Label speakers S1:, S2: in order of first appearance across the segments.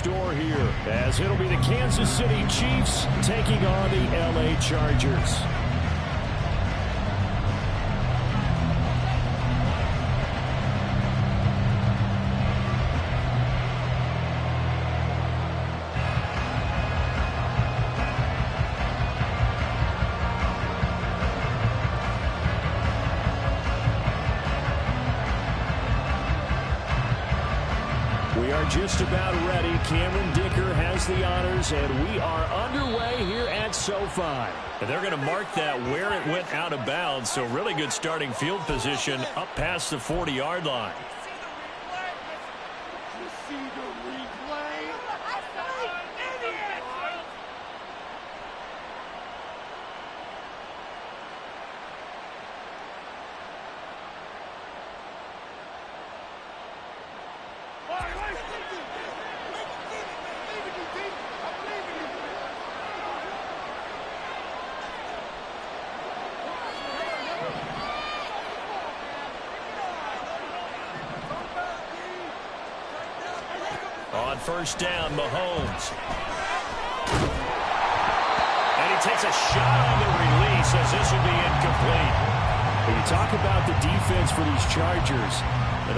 S1: store here, as it'll be the Kansas City Chiefs taking on the LA Chargers. We are just about ready. Cameron Dicker has the honors, and we are underway here at SoFi.
S2: And they're going to mark that where it went out of bounds, so really good starting field position up past the 40-yard line. On first down, Mahomes. And he takes a shot on the release as this will be incomplete.
S1: When you talk about the defense for these Chargers,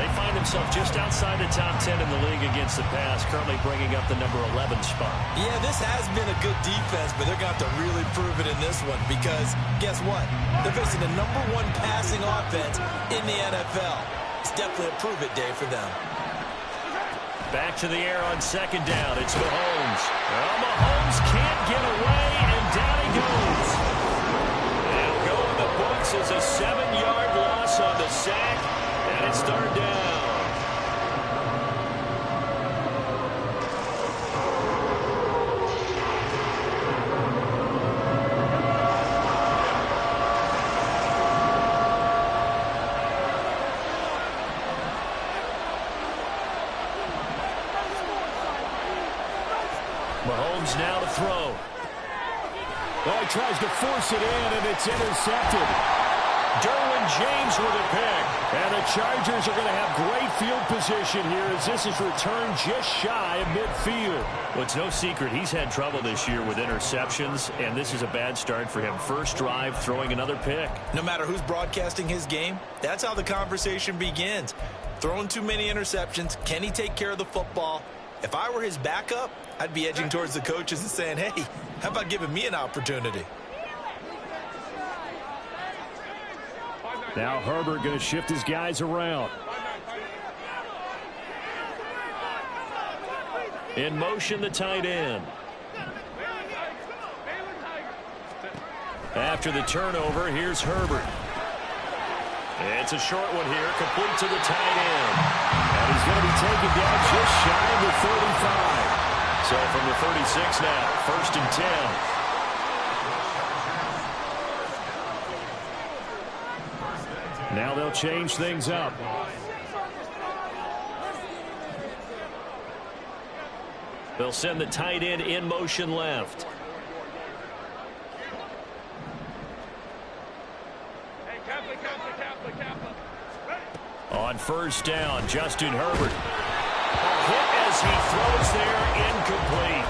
S2: they find themselves just outside the top 10 in the league against the pass, currently bringing up the number 11 spot.
S3: Yeah, this has been a good defense, but they're going to have to really prove it in this one because guess what? They're facing the number 1 passing offense in the NFL. It's definitely a prove-it day for them.
S2: Back to the air on second down. It's Mahomes. Well, Mahomes can't get away, and down he goes. They'll go in the books as a 7-yard loss on the sack, and it's third down. Mahomes now to throw.
S1: Well, he tries to force it in, and it's intercepted.
S2: Derwin James with a pick.
S1: And the Chargers are going to have great field position here as this is returned just shy of midfield.
S2: Well, it's no secret he's had trouble this year with interceptions, and this is a bad start for him. First drive, throwing another pick.
S3: No matter who's broadcasting his game, that's how the conversation begins. Throwing too many interceptions, can he take care of the football? If I were his backup, I'd be edging towards the coaches and saying, hey, how about giving me an opportunity?
S1: Now Herbert going to shift his guys around.
S2: In motion, the tight end. After the turnover, here's Herbert. It's a short one here, complete to the tight end.
S1: And he's going to be taken down just shy of the 35.
S2: So from the 36 now, first and 10.
S1: Now they'll change things up.
S2: They'll send the tight end in motion left. On first down, Justin Herbert. A hit as he throws there, incomplete.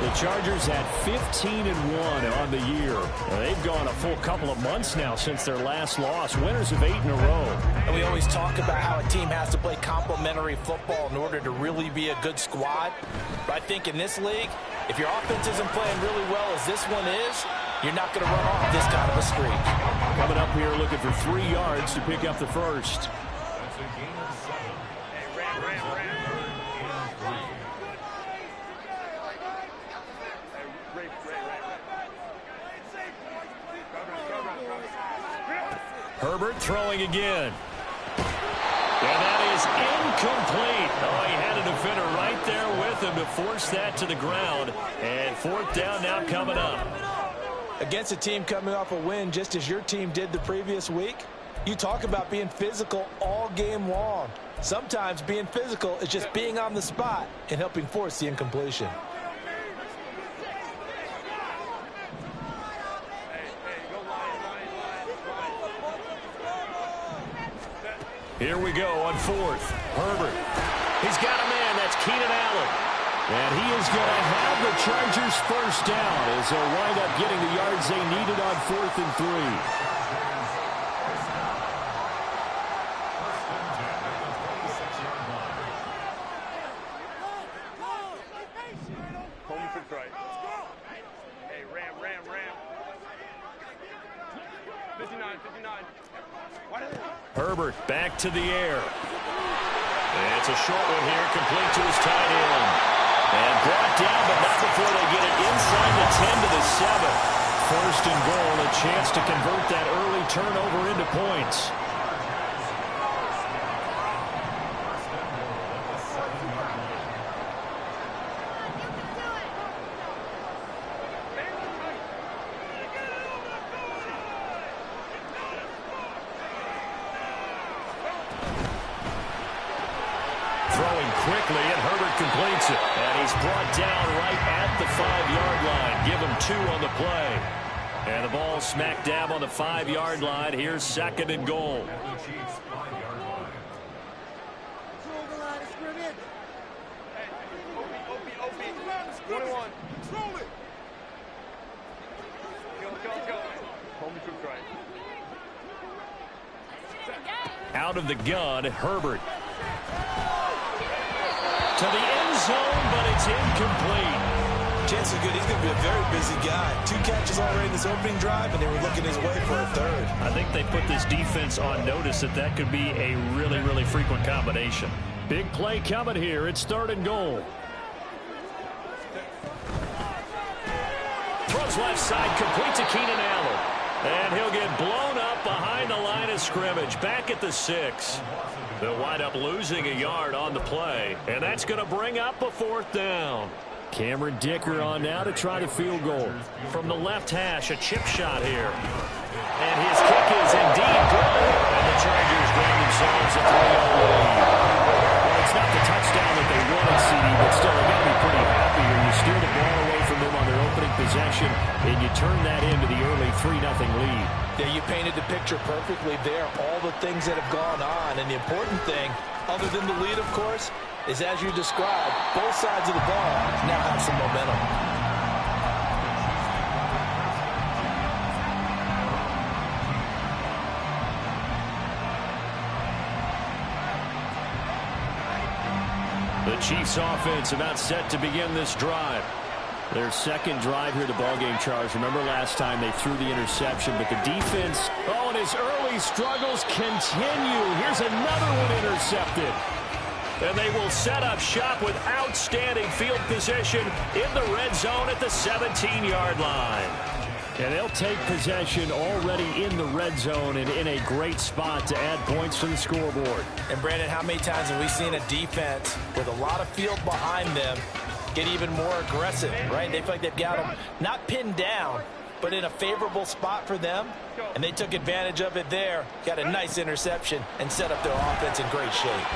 S1: The Chargers at 15-1 on the year. They've gone a full couple of months now since their last loss. Winners of 8 in a row.
S4: And we always talk about how a team has to play complementary football in order to really be a good squad. But I think in this league, if your offense isn't playing really well as this one is, you're not going to run off this kind of a streak.
S1: Coming up here looking for 3 yards to pick up the first.
S2: Herbert throwing again. And that is incomplete. Oh, he had a defender right there with him to force that to the ground. And fourth down now coming up.
S4: Against a team coming off a win just as your team did the previous week, you talk about being physical all game long. Sometimes being physical is just being on the spot and helping force the incompletion.
S2: Here we go on fourth. Herbert. He's got a man. That's Keenan Allen.
S1: And he is going to have the Chargers first down as they'll wind up getting the yards they needed on 4th and 3.
S2: Herbert back to the air. And it's a short one here, complete to his tight end. And brought down, but not before they get it inside the 10 to the 7.
S1: 1st and goal, a chance to convert that early turnover into points.
S2: Quickly, and Herbert completes it. And he's brought down right at the 5-yard line. Give him 2 on the play. And the ball smack dab on the 5-yard line. Here's 2nd and goal. Out of the gun, Herbert. To the end zone, but it's incomplete.
S3: Chance is good. He's going to be a very busy guy. 2 catches already in this opening drive, and they were looking his way for a 3rd.
S2: I think they put this defense on notice that could be a really, really frequent combination.
S1: Big play coming here. It's 3rd and goal.
S2: Throws left side, complete to Keenan Allen. And he'll get blown up behind the line of scrimmage. Back at the 6. They'll wind up losing a yard on the play, and that's going to bring up a 4th down.
S1: Cameron Dicker on now to try the field goal.
S2: From the left hash, a chip shot here. And his kick is indeed good. And the Chargers grab themselves a 3-0 lead.
S1: Well, it's not the touchdown that they wanted, CD, but still, they've got to be pretty happy here. You steer the ball away from them on their opening possession, and you turn that into the early 3-0 lead.
S4: Yeah, you painted the picture perfectly there. All the things that have gone on. And the important thing, other than the lead, of course, is as you described, both sides of the ball now have some momentum.
S2: The Chiefs offense about set to begin this drive.
S1: Their 2nd drive here, the ballgame, Charles. Remember last time they threw the interception, but the defense, and his early struggles continue. Here's another one intercepted.
S2: And they will set up shop with outstanding field position in the red zone at the 17-yard line.
S1: And they'll take possession already in the red zone and in a great spot to add points to the scoreboard.
S4: And, Brandon, how many times have we seen a defense with a lot of field behind them get even more aggressive, right? They feel like they've got them not pinned down, but in a favorable spot for them, and they took advantage of it there, got a nice interception, and set up their offense in great shape.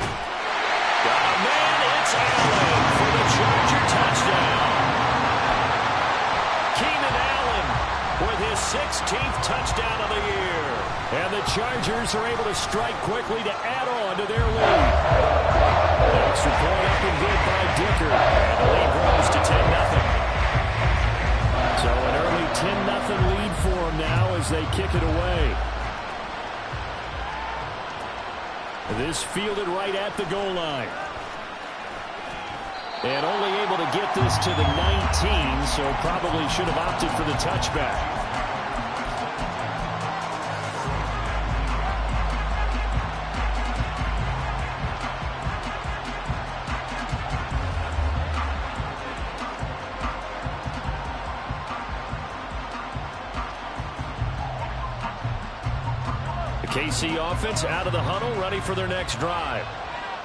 S2: Man, it's Allen for the Charger touchdown. Keenan Allen with his 16th touchdown of the year.
S1: And the Chargers are able to strike quickly to add on to their lead. Extra point up and good by Dicker.
S2: And the lead grows to 10-0.
S1: So an early 10-0 lead for them now as they kick it away. This fielded right at the goal line. And only able to get this to the 19, so probably should have opted for the touchback. KC offense out of the huddle, ready for their next drive.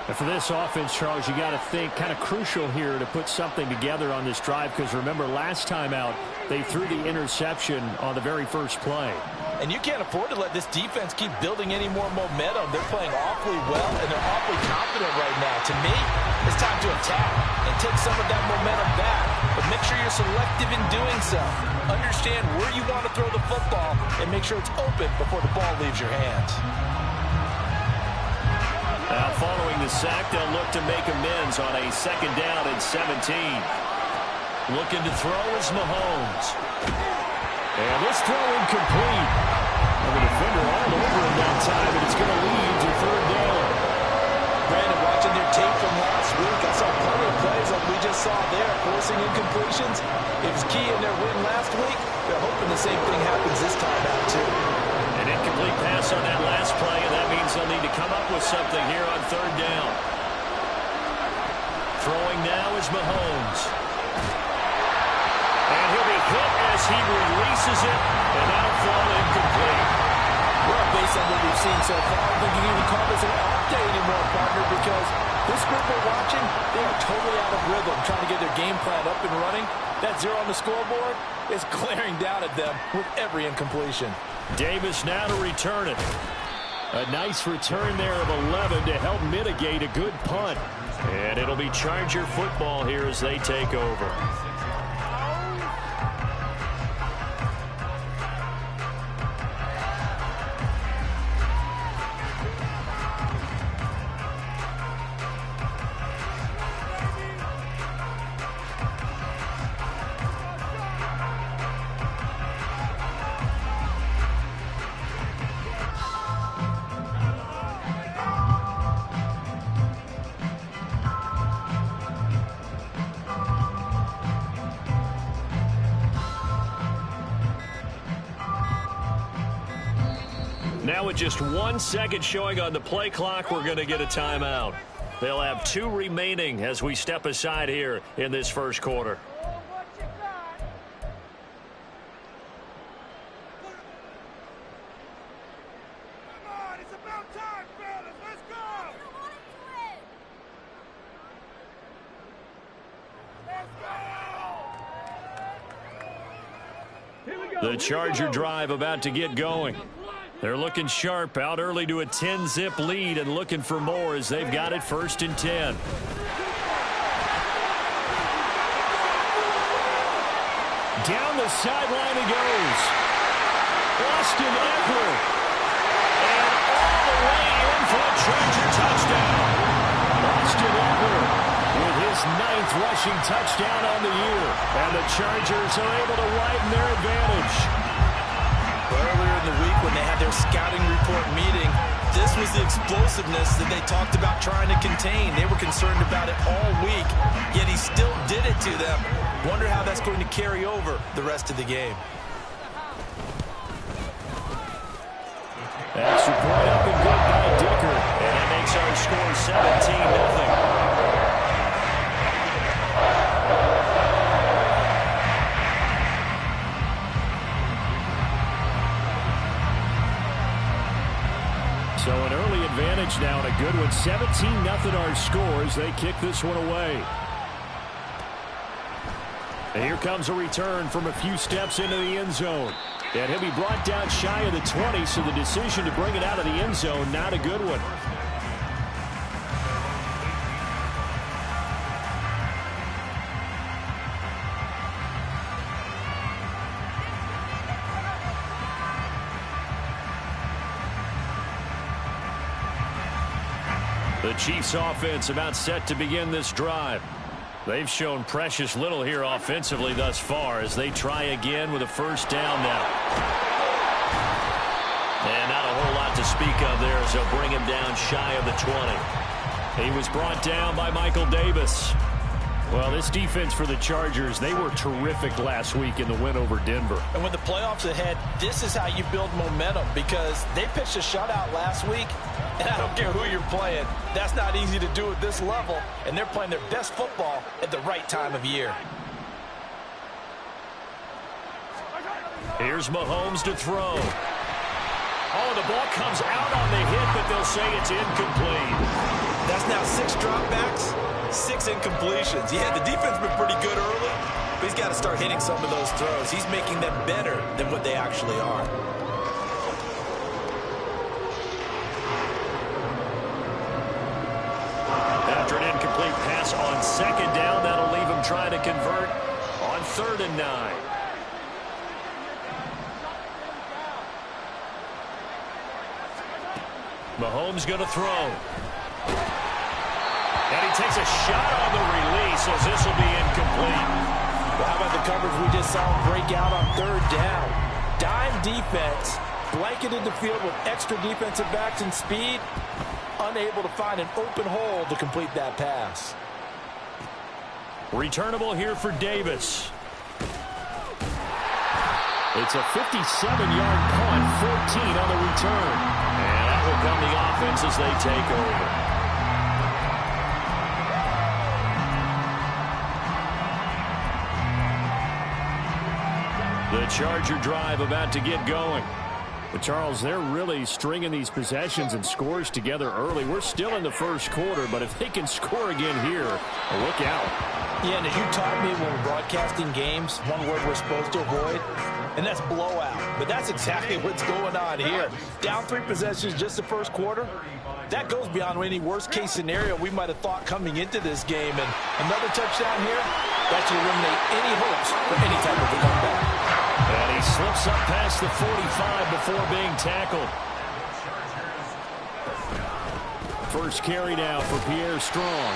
S1: And for this offense, Charles, you got to think kind of crucial here to put something together on this drive, because remember last time out they threw the interception on the very first play.
S4: And you can't afford to let this defense keep building any more momentum. They're playing awfully well, and they're awfully confident right now. To me, it's time to attack and take some of that momentum back. But make sure you're selective in doing so. Understand where you want to throw the football and make sure it's open before the ball leaves your hands.
S2: Now following the sack, they'll look to make amends on a 2nd down and 17. Looking to throw is Mahomes.
S1: And this throw incomplete. And the defender all over him that time, and it's going to lead to 3rd down.
S4: Brandon, watching their tape from last week, I saw plenty of plays like we just saw there, forcing incompletions. It was key in their win last week. They're hoping the same thing happens this time out, too.
S2: An incomplete pass on that last play, and that means they'll need to come up with something here on 3rd down. Throwing now is Mahomes. And he'll be hit as he releases it, and that'll fall incomplete.
S4: Well, based on what we've seen so far, I don't think you can even call this an off day anymore, partner, because this group we're watching, they are totally out of rhythm, trying to get their game plan up and running. That 0 on the scoreboard is glaring down at them with every incompletion.
S1: Davis now to return it. A nice return there of 11 to help mitigate a good punt.
S2: And it'll be Charger football here as they take over. Now with just 1 second showing on the play clock, we're going to get a timeout. They'll have 2 remaining as we step aside here in this 1st quarter. The Charger drive about to get going. They're looking sharp, out early to a 10-zip lead and looking for more as they've got it 1st and 10.
S1: Down the sideline he goes. Austin Eckler.
S2: And all the way in for a Charger touchdown.
S1: Austin Eckler with his 9th rushing touchdown on the year. And the Chargers are able to widen their advantage.
S3: Earlier in the week when they had their scouting report meeting, this was the explosiveness that they talked about trying to contain. They were concerned about it all week, yet he still did it to them. Wonder how that's going to carry over the rest of the game.
S1: Extra point up and good by Dicker.
S2: And that makes our score 17-0.
S1: So an early advantage now and a good one. 17-0 our score as they kick this one away. And here comes a return from a few steps into the end zone. And he'll be brought down shy of the 20, so the decision to bring it out of the end zone, not a good one.
S2: The Chiefs offense about set to begin this drive. They've shown precious little here offensively thus far as they try again with a 1st down now. And not a whole lot to speak of there as they'll bring him down shy of the 20.
S1: He was brought down by Michael Davis. Well, this defense for the Chargers, they were terrific last week in the win over Denver.
S4: And with the playoffs ahead, this is how you build momentum because they pitched a shutout last week, and I don't care who you're playing. That's not easy to do at this level, and they're playing their best football at the right time of year.
S2: Here's Mahomes to throw. Oh, the ball comes out on the hit, but they'll say it's incomplete.
S3: That's now 6 dropbacks, 6 incompletions. Yeah, the defense been pretty good early, but he's got to start hitting some of those throws. He's making them better than what they actually are.
S2: After an incomplete pass on 2nd down, that'll leave him trying to convert on 3rd and 9. Mahomes going to throw. And he takes a shot on the release as this will be incomplete.
S4: Well, how about the coverage we just saw him break out on third down? Dime defense, blanketed the field with extra defensive backs and speed, unable to find an open hole to complete that pass.
S1: Returnable here for Davis. It's a 57-yard punt, 14 on the return.
S2: And that will come the offense as they take over.
S1: The Charger drive about to get going. But Charles, they're really stringing these possessions and scores together early. We're still in the first quarter, but if they can score again here, look out.
S4: Yeah, and as you taught me when we're broadcasting games, one word we're supposed to avoid, and that's blowout. But that's exactly what's going on here. Down 3 possessions just the first quarter. That goes beyond any worst-case scenario we might have thought coming into this game. And another touchdown here, that should eliminate any hopes for any type of a comeback.
S1: And he slips up past the 45 before being tackled. First carry now for Pierre Strong.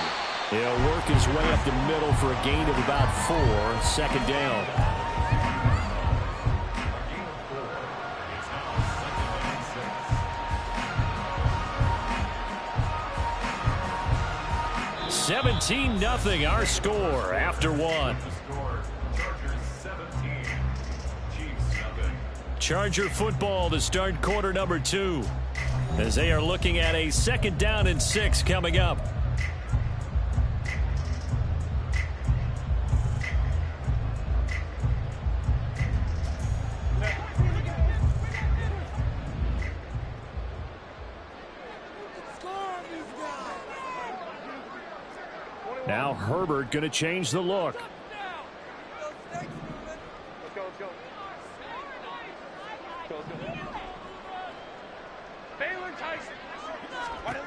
S1: He'll work his way up the middle for a gain of about 4. Second down. (17-0) our score after 1. Charger football to start quarter number 2 as they are looking at a 2nd down and 6 coming up. Now Herbert going to change the look.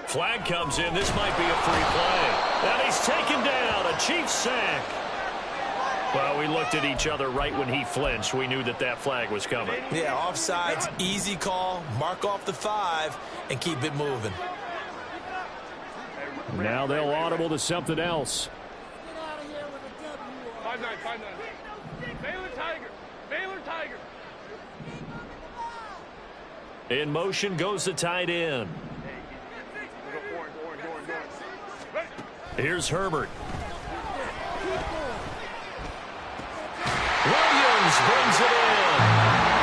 S2: Flag comes in. This might be a free play. And he's taken down. A Chiefs sack.
S1: Well, we looked at each other right when he flinched. We knew that that flag was coming.
S3: Yeah, offsides, easy call. Mark off the 5 and keep it moving.
S1: Now they'll audible to something else.
S5: 5-9, 5-9. Baylor Tiger. Baylor Tiger.
S1: In motion goes the tight end. Here's Herbert. Williams brings it in.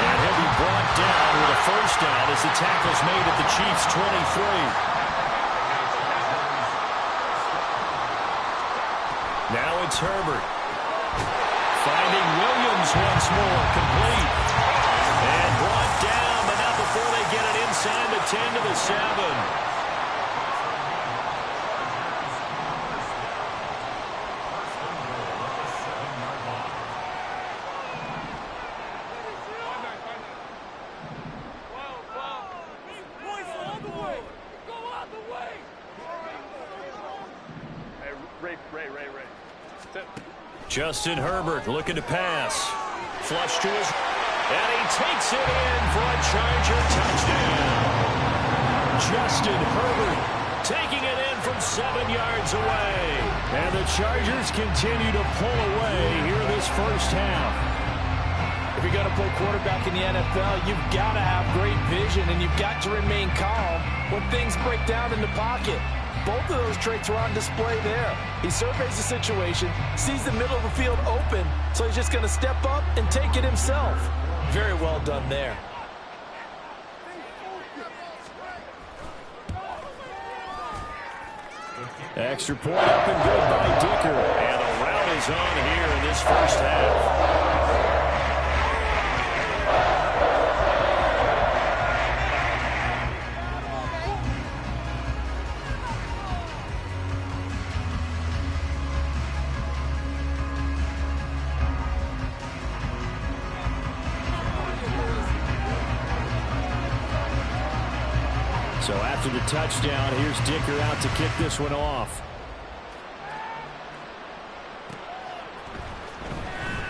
S1: And he'll be brought down with a first down as the tackle's made at the Chiefs' 23. Now it's Herbert. Finding Williams once more, complete. And brought down, but not before they get it inside the 10 to the 7. Justin Herbert looking to pass. Flush to his... And he takes it in for a Charger touchdown. Justin Herbert taking it in from 7 yards away. And the Chargers continue to pull away here this first half.
S4: If you're going to play quarterback in the NFL, you've got to have great vision, and you've got to remain calm when things break down in the pocket. Both of those traits are on display there. He surveys the situation, sees the middle of the field open, so he's just going to step up and take it himself. Very well done there.
S1: Extra point up and good by Dicker.
S2: And a rout is on here in this first half.
S1: So after the touchdown, here's Dicker out to kick this one off.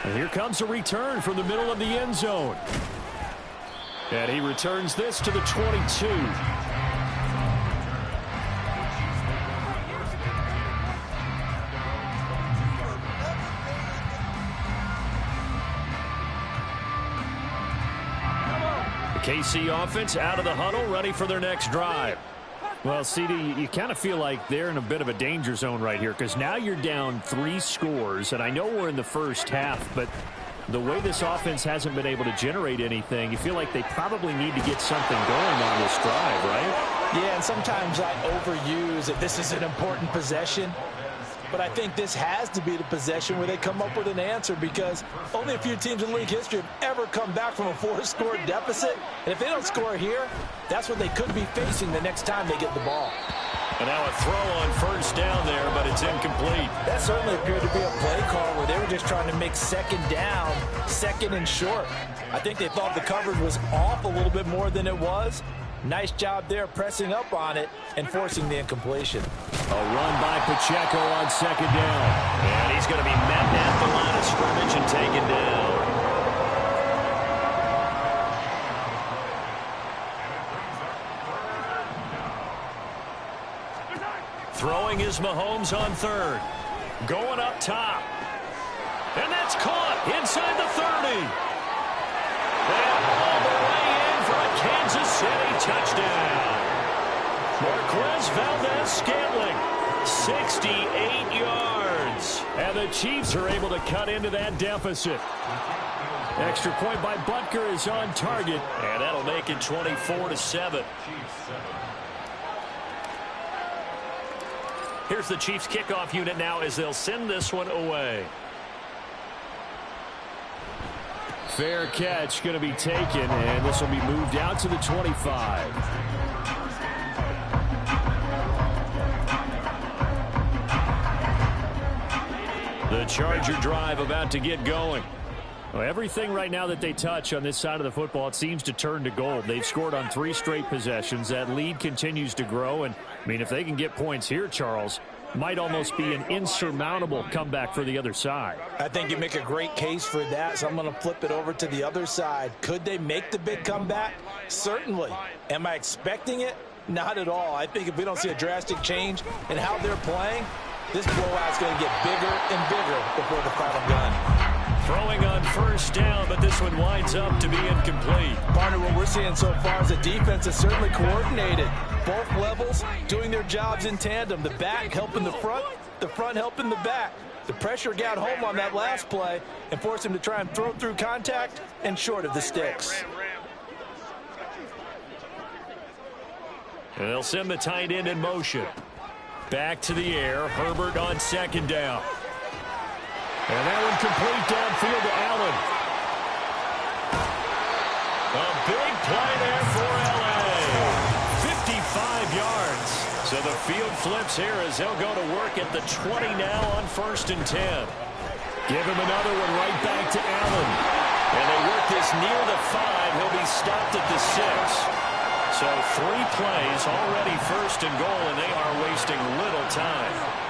S1: And here comes a return from the middle of the end zone. And he returns this to the 22. KC offense out of the huddle, ready for their next drive. Well, CD, you kind of feel like they're in a bit of a danger zone right here because now you're down 3 scores, and I know we're in the first half, but the way this offense hasn't been able to generate anything, you feel like they probably need to get something going on this drive, right?
S4: Yeah, and sometimes I overuse that this is an important possession. But I think this has to be the possession where they come up with an answer because only a few teams in league history have ever come back from a 4-score deficit. And if they don't score here, that's what they could be facing the next time they get the ball.
S2: And now a throw on first down there, but it's incomplete.
S4: That certainly appeared to be a play call where they were just trying to make second down, second and short. I think they thought the coverage was off a little bit more than it was. Nice job there pressing up on it and forcing the incompletion.
S1: A run by Pacheco on second down.
S2: And he's going to be met at the line of scrimmage and taken down. Throwing is Mahomes on third. Going up top. And that's caught inside the 30. And all the way in for a Kansas City touchdown. Marquez Valdez-Scantling, 68 yards.
S1: And the Chiefs are able to cut into that deficit. Extra point by Butker is on target.
S2: And that'll make it 24-7. Here's the Chiefs kickoff unit now as they'll send this one away.
S1: Fair catch going to be taken, and this will be moved out to the 25.
S2: The Charger drive about to get going.
S1: Well, everything right now that they touch on this side of the football, it seems to turn to gold. They've scored on 3 straight possessions. That lead continues to grow, and I mean, if they can get points here, Charles, might almost be an insurmountable comeback for the other side.
S4: I think you make a great case for that, so I'm going to flip it over to the other side. Could they make the big comeback? Certainly. Am I expecting it? Not at all. I think if we don't see a drastic change in how they're playing, this blowout's going to get bigger and bigger before the final gun.
S2: Throwing on first down, but this one winds up to be incomplete.
S4: Partner, what we're seeing so far is the defense is certainly coordinated. Both levels doing their jobs in tandem. The back helping the front helping the back. The pressure got home on that last play and forced him to try and throw through contact and short of the sticks.
S2: And they'll send the tight end in motion. Back to the air. Herbert on second down.
S1: And that one complete downfield to Allen.
S2: A big play there for L.A. 55 yards. So the field flips here as they'll go to work at the 20 now on 1st and 10.
S1: Give him another one right back to Allen.
S2: And they work this near the 5. He'll be stopped at the 6. So 3 plays, already 1st and goal, and they are wasting little time.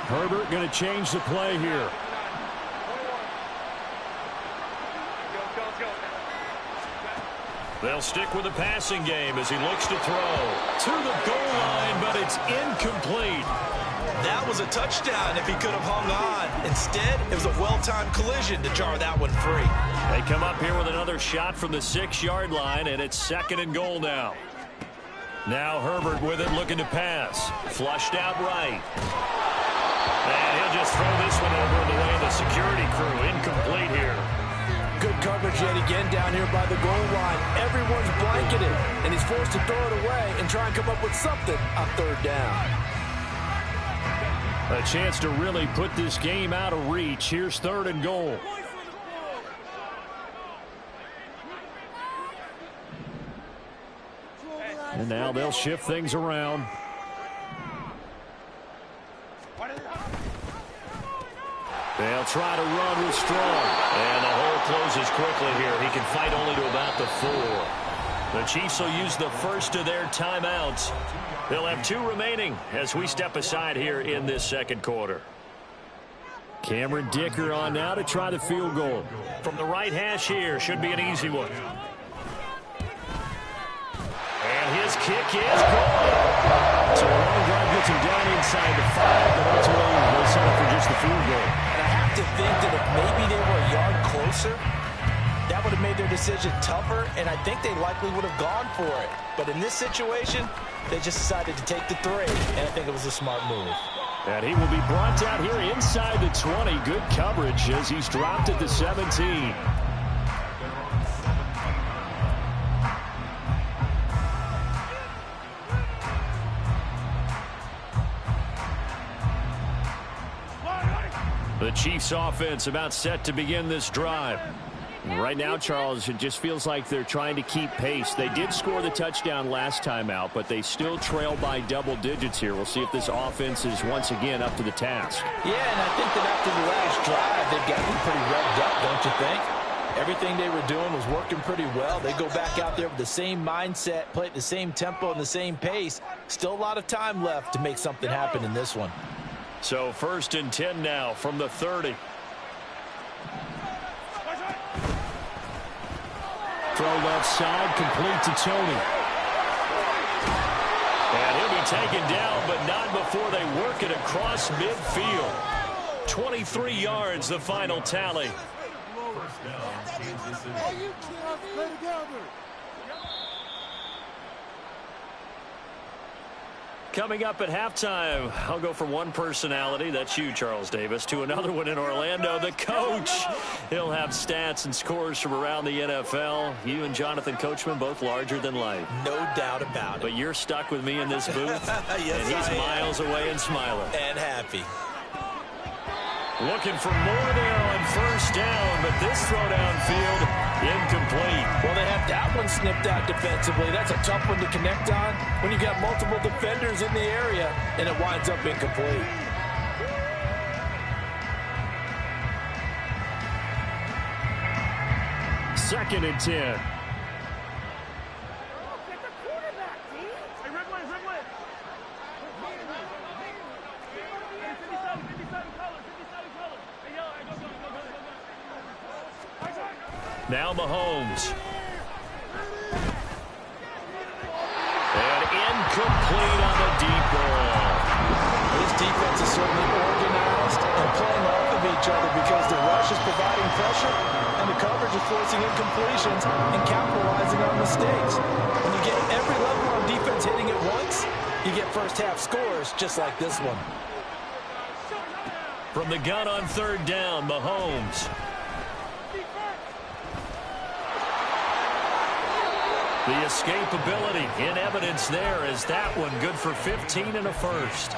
S1: Herbert going to change the play here.
S2: They'll stick with the passing game as he looks to throw. To the goal line, but it's incomplete.
S3: That was a touchdown if he could have hung on. Instead, it was a well-timed collision to jar that one free.
S2: They come up here with another shot from the 6-yard line, and it's 2nd and goal now. Now Herbert with it, looking to pass. Flushed out right. And he'll just throw this one over the way of the security crew. Incomplete here.
S4: Good coverage yet again down here by the goal line. Everyone's blanketed, and he's forced to throw it away and try and come up with something on 3rd down.
S1: A chance to really put this game out of reach. Here's 3rd and goal. And now they'll shift things around. They'll try to run with Strong.
S2: And the hole closes quickly here. He can fight only to about the 4. The Chiefs will use the first of their timeouts. They'll have 2 remaining as we step aside here in this 2nd quarter.
S1: Cameron Dicker on now to try the field goal.
S2: From the right hash here, should be an easy one. kick is good.
S1: So a long drive gets him down inside the 5, but ultimately they settle for just the field goal.
S4: And I have to think that if maybe they were a yard closer, that would have made their decision tougher, and I think they likely would have gone for it. But in this situation, they just decided to take the 3, and I think it was a smart move.
S1: And he will be brought out here inside the 20. Good coverage as he's dropped at the 17. The Chiefs offense about set to begin this drive. Right now, Charles, it just feels like they're trying to keep pace. They did score the touchdown last time out, but they still trail by double digits here. We'll see if this offense is once again up to the task.
S4: Yeah, and I think that after the last drive, they've got to be pretty revved up, don't you think? Everything they were doing was working pretty well. They go back out there with the same mindset, play at the same tempo and the same pace. Still a lot of time left to make something happen in this one.
S2: So 1st and 10 now from the 30.
S1: Throw left side, complete to Tony.
S2: And he'll be taken down, but not before they work it across midfield. 23 yards, the final tally. Coming up at halftime, I'll go from one personality, that's you, Charles Davis, to another one in Orlando, the coach. He'll have stats and scores from around the NFL. You and Jonathan Coachman, both larger than life.
S4: No doubt about it.
S2: But you're stuck with me in this booth,
S4: yes,
S2: and he's miles away and smiling.
S4: And happy.
S2: Looking for more there on 1st down, but this throw downfield, incomplete.
S4: Well, they have that one snipped out defensively. That's a tough one to connect on when you got multiple defenders in the area, and it winds up incomplete.
S1: Second and 10.
S2: Now Mahomes. And incomplete on the deep ball.
S4: This defense is certainly organized and playing off of each other because the rush is providing pressure and the coverage is forcing incompletions and capitalizing on mistakes. When you get every level on defense hitting at once, you get first half scores just like this one.
S2: From the gun on 3rd down, Mahomes. The escapability in evidence there as that one good for 15 and a first.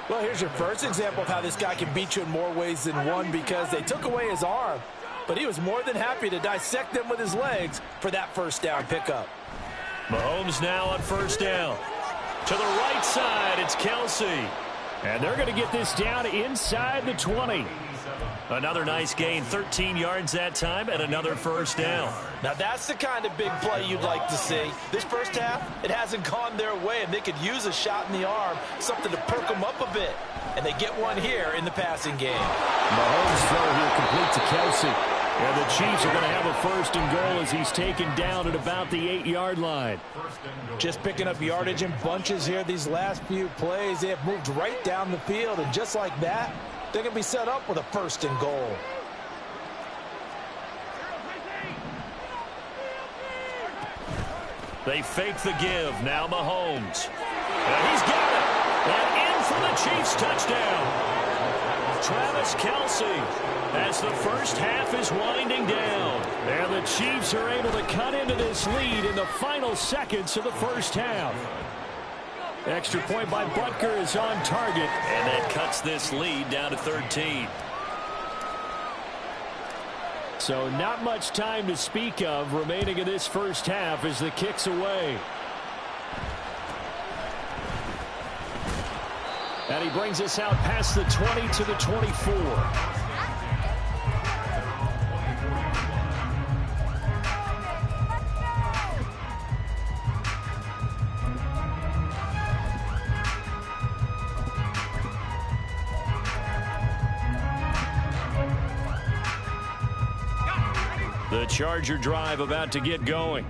S4: Well, here's your first example of how this guy can beat you in more ways than one because they took away his arm, but he was more than happy to dissect them with his legs for that 1st down pickup.
S2: Mahomes now on 1st down. To the right side, it's Kelsey.
S1: And they're going to get this down inside the 20.
S2: Another nice gain, 13 yards that time, and another 1st down.
S4: Now that's the kind of big play you'd like to see. This 1st half, it hasn't gone their way, and they could use a shot in the arm, something to perk them up a bit. And they get one here in the passing game.
S1: Mahomes throw here complete to Kelsey. And the Chiefs are going to have a 1st and goal as he's taken down at about the 8-yard line.
S4: Just picking up yardage in bunches here these last few plays. They have moved right down the field, and just like that, they're going to be set up with a 1st and goal.
S2: They fake the give. Now Mahomes. And he's got it. And in for the Chiefs touchdown. Travis Kelsey as the 1st half is winding down.
S1: And the Chiefs are able to cut into this lead in the final seconds of the 1st half. Extra point by Butker is on target.
S2: And that cuts this lead down to 13.
S1: So not much time to speak of remaining in this 1st half as the kick's away. And he brings us out past the 20 to the 24.
S2: The Charger drive about to get going.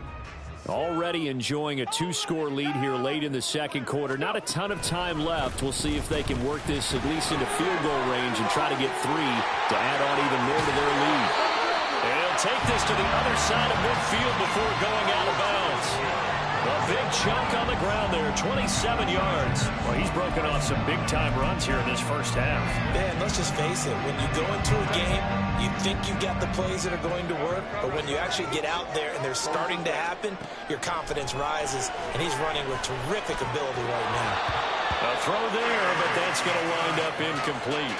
S1: Already enjoying a 2-score lead here late in the second quarter. Not a ton of time left. We'll see if they can work this at least into field goal range and try to get 3 to add on even more to their lead.
S2: And he'll take this to the other side of midfield before going out of bounds. A big chunk on the ground there, 27 yards.
S1: Well, he's broken off some big-time runs here in this first half.
S3: Man, let's just face it. When you go into a game, you think you got the plays that are going to work, but when you actually get out there and they're starting to happen, your confidence rises, and he's running with terrific ability right now.
S2: A throw there, but that's going to wind up incomplete.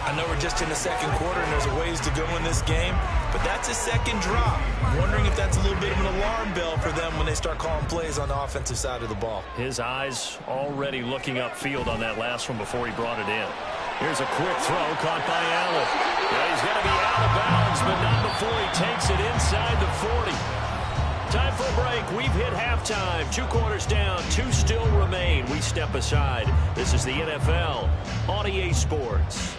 S3: I know we're just in the second quarter and there's a ways to go in this game, but that's a second drop. Wondering if that's a little bit of an alarm bell for them when they start calling plays on the offensive side of the ball.
S2: His eyes already looking upfield on that last one before he brought it in. Here's a quick throw caught by Allen. Yeah, he's going to be out of bounds, but not before he takes it inside the 40. Time for a break. We've hit halftime. 2 quarters down. 2 still remain. We step aside. This is the NFL on EA Sports.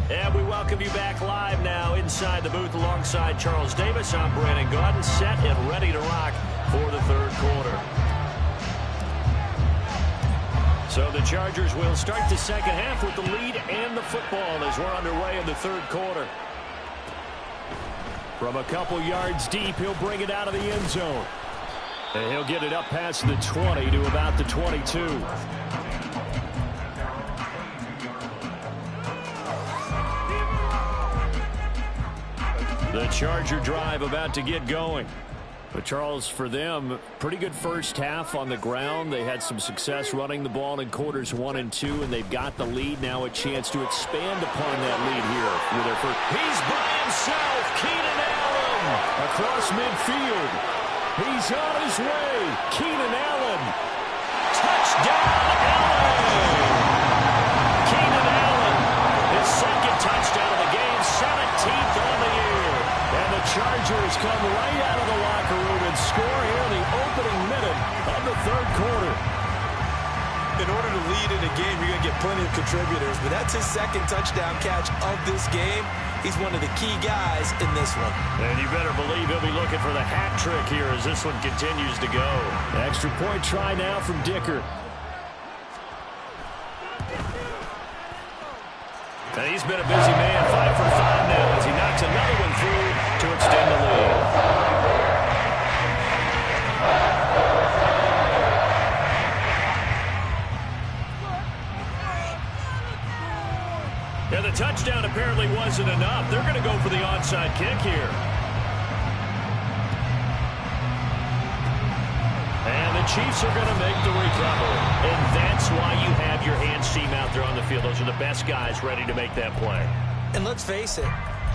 S2: And we welcome you back live now inside the booth alongside Charles Davis. I'm Brandon Gaudin, set and ready to rock for the third quarter. So the Chargers will start the second half with the lead and the football as we're underway in the third quarter. From a couple yards deep, he'll bring it out of the end zone. And he'll get it up past the 20 to about the 22. The Charger drive about to get going. But, Charles, for them, pretty good first half on the ground. They had some success running the ball in quarters 1 and 2, and they've got the lead. Now a chance to expand upon that lead here with their first. He's by himself. Keenan Allen
S1: across midfield. He's on his way. Keenan Allen.
S2: Touchdown, Allen. Keenan Allen, his second touchdown of the game, 17th on the year.
S1: And the Chargers come right out of the locker room and score here in the opening minute of the third quarter.
S3: In order to lead in a game, you're going to get plenty of contributors, but that's his second touchdown catch of this game. He's one of the key guys in this one.
S2: And you better believe he'll be looking for the hat trick here as this one continues to go.
S1: Extra point try now from Dicker.
S2: And he's been a busy man, 5 for 5 now as he knocks another one through to extend the lead. Yeah, the touchdown apparently wasn't enough. They're going to go for the onside kick here. And the Chiefs are going to make the recovery. And that's why you have your hands team out there on the field. Those are the best guys ready to make that play.
S3: And let's face it,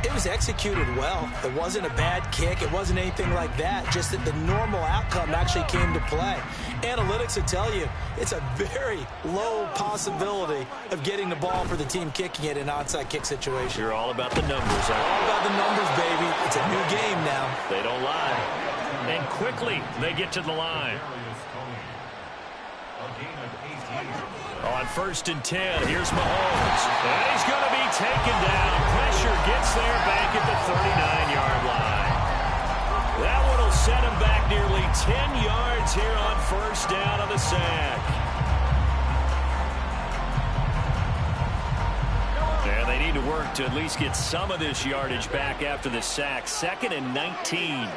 S3: it was executed well. It wasn't a bad kick. It wasn't anything like that. Just that the normal outcome actually came to play. Analytics will tell you it's a very low possibility of getting the ball for the team kicking it in an onside kick situation.
S2: You're all about the numbers, huh?
S3: All about the numbers, baby. It's a new game now.
S2: They don't lie. And quickly, they get to the line. On 1st and 10, here's Mahomes. And he's going to be taken down. Pressure gets there back at the 39-yard line. That one will set him back nearly 10 yards here on 1st down on the sack. And they need to work to at least get some of this yardage back after the sack. 2nd and 19.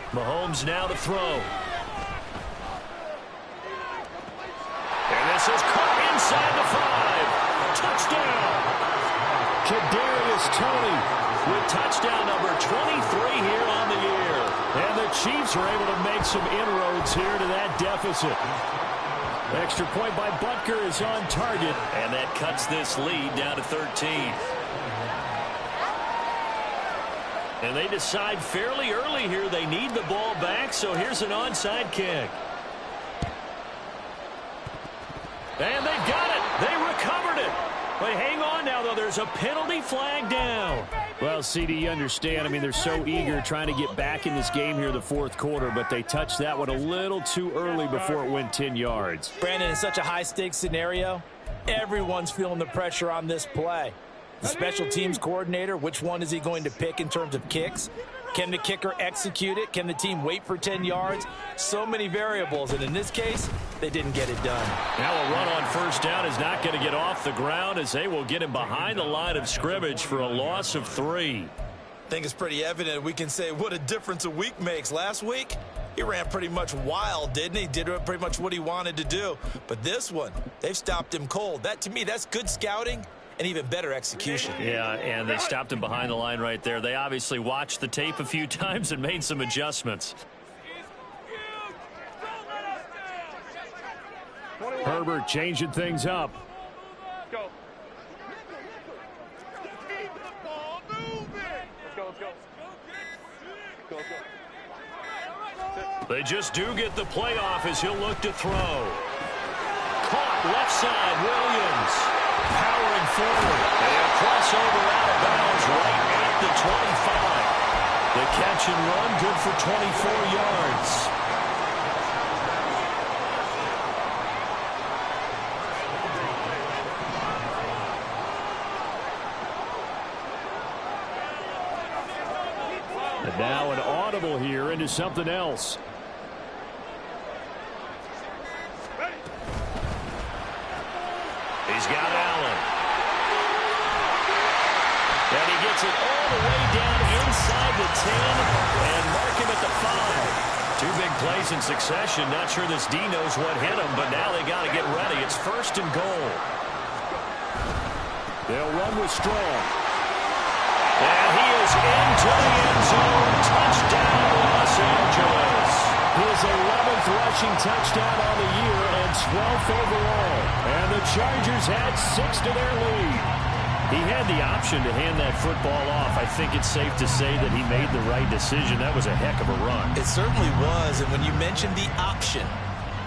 S2: Mahomes now to throw. And this is caught inside the 5. Touchdown.
S1: Kadarius Toney with touchdown number 23 here on the year. And the Chiefs are able to make some inroads here to that deficit. Extra point by Butker is on target.
S2: And that cuts this lead down to 13. And they decide fairly early here they need the ball back, so here's an onside kick. And they've got it. They recovered it. But hang on now, though. There's a penalty flag down.
S1: Well, CD, you understand. I mean, they're so eager trying to get back in this game here in the fourth quarter, but they touched that one a little too early before it went 10 yards.
S4: Brandon, in such a high-stakes scenario, everyone's feeling the pressure on this play. The special teams coordinator, which one is he going to pick in terms of kicks? Can the kicker execute it? Can the team wait for 10 yards? So many variables, and in this case, they didn't get it done.
S2: Now a run on first down is not going to get off the ground as they will get him behind the line of scrimmage for a loss of 3.
S3: I think it's pretty evident we can say what a difference a week makes. Last week, he ran pretty much wild, didn't he? Did pretty much what he wanted to do. But this one, they've stopped him cold. That, to me, that's good scouting and even better execution.
S2: Yeah, and they stopped him behind the line right there. They obviously watched the tape a few times and made some adjustments.
S1: Herbert changing things up.
S5: Go.
S2: They just do get the playoff as he'll look to throw. Caught left side, Williams. Powering forward. And a crossover out of bounds right at the 25. The catch and run good for 24 yards.
S1: And now an audible here into something else.
S2: He's got Allen. And he gets it all the way down inside the 10 and mark him at the 5. 2 big plays in succession. Not sure this D knows what hit him, but now they got to get ready. It's 1st and goal.
S1: They'll run with Strong.
S2: And he is into the end zone. Touchdown, Los Angeles.
S1: His 11th rushing touchdown on the year and 12th overall. And the Chargers had 6 to their lead.
S2: He had the option to hand that football off. I think it's safe to say that he made the right decision. That was a heck of a run.
S3: It certainly was, and when you mentioned the option,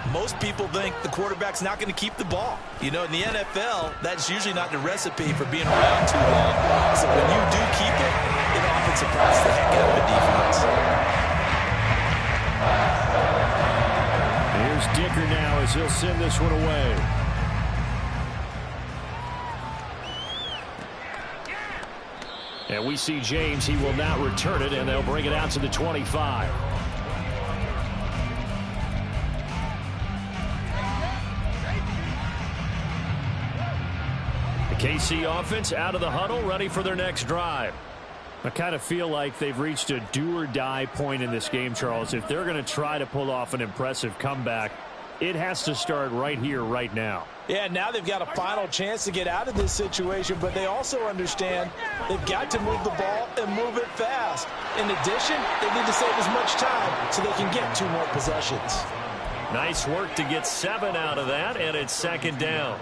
S3: most people think the quarterback's not going to keep the ball. You know, in the NFL, that's usually not the recipe for being around too long. So when you do keep it, it often surprises the heck out of a defense.
S1: Here's Dicker now as he'll send this one away. And we see James. He will not return it, and they'll bring it out to the 25. The KC offense out of the huddle, ready for their next drive. I kind of feel like they've reached a do-or-die point in this game, Charles. If they're going to try to pull off an impressive comeback, it has to start right here, right now.
S4: Yeah, now they've got a final chance to get out of this situation, but they also understand they've got to move the ball and move it fast. In addition, they need to save as much time so they can get 2 more possessions.
S2: Nice work to get 7 out of that, and it's 2nd down.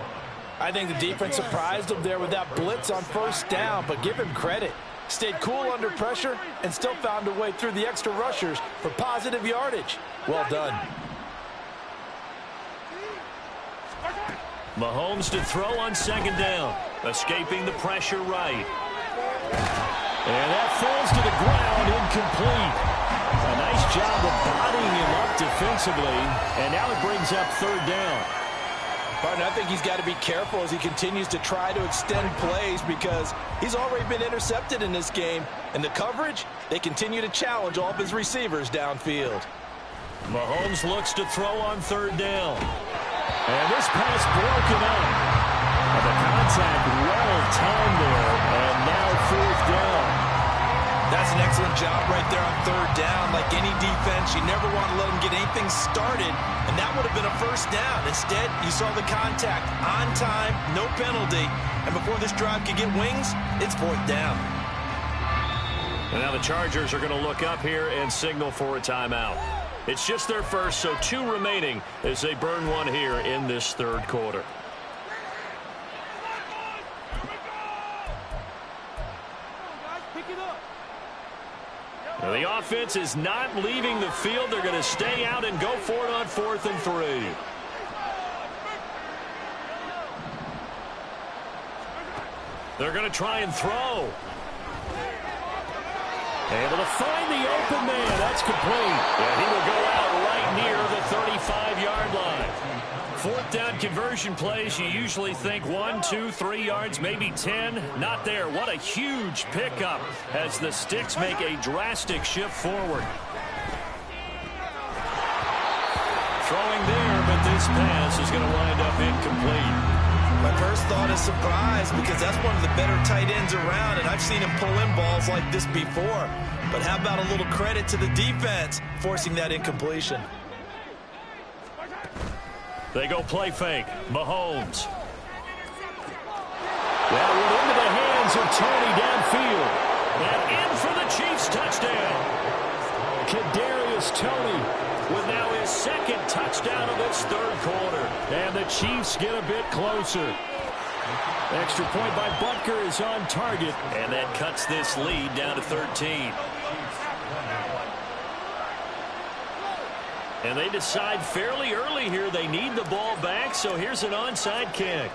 S4: I think the defense surprised them there with that blitz on 1st down, but give him credit. Stayed cool under pressure and still found a way through the extra rushers for positive yardage. Well done.
S2: Mahomes to throw on 2nd down. Escaping the pressure right.
S1: And that falls to the ground, incomplete. A nice job of bodying him up defensively. And now it brings up 3rd down.
S4: Partner, I think he's got to be careful as he continues to try to extend plays because he's already been intercepted in this game. And the coverage, they continue to challenge all of his receivers downfield.
S2: Mahomes looks to throw on 3rd down.
S1: And this pass broken up. And the contact well timed there. And now 4th down.
S3: That's an excellent job right there on 3rd down. Like any defense, you never want to let them get anything started, and that would have been a 1st down. Instead, you saw the contact on time, no penalty, and before this drive could get wings, it's 4th down.
S2: And now the Chargers are going to look up here and signal for a timeout. It's just their first, so 2 remaining as they burn one here in this 3rd quarter. Now the offense is not leaving the field. They're going to stay out and go for it on 4th and 3. They're going to try and throw.
S1: Able to find the open man. That's complete.
S2: Yeah, he will go out right near the 35-yard line. Fourth down conversion plays, you usually think 1, 2, 3 yards, maybe 10. Not there. What a huge pickup as the Sticks make a drastic shift forward. Throwing there, but this pass is going to wind up incomplete.
S3: My first thought is surprise because that's one of the better tight ends around, and I've seen him pull in balls like this before. But how about a little credit to the defense forcing that incompletion?
S2: They go play fake. Mahomes.
S1: That went into the hands of Tony downfield.
S2: And in for the Chiefs touchdown.
S1: Kadarius Toney
S2: with now his second touchdown of this third quarter.
S1: And the Chiefs get a bit closer. Extra point by Butker is on target.
S2: And that cuts this lead down to 13. And they decide fairly early here they need the ball back, so here's an onside kick.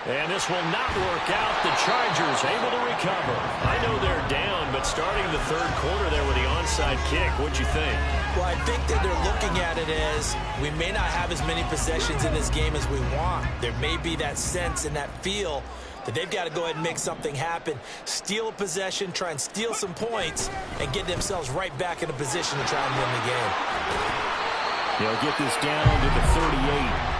S2: And this will not work out. The Chargers able to recover. I know they're down, but starting the third quarter there with the onside kick, what'd you think?
S3: Well, I think that they're looking at it as we may not have as many possessions in this game as we want. There may be that sense and that feel that they've got to go ahead and make something happen. Steal a possession, try and steal some points, and get themselves right back in a position to try and win the game.
S1: They'll get this down to the 38.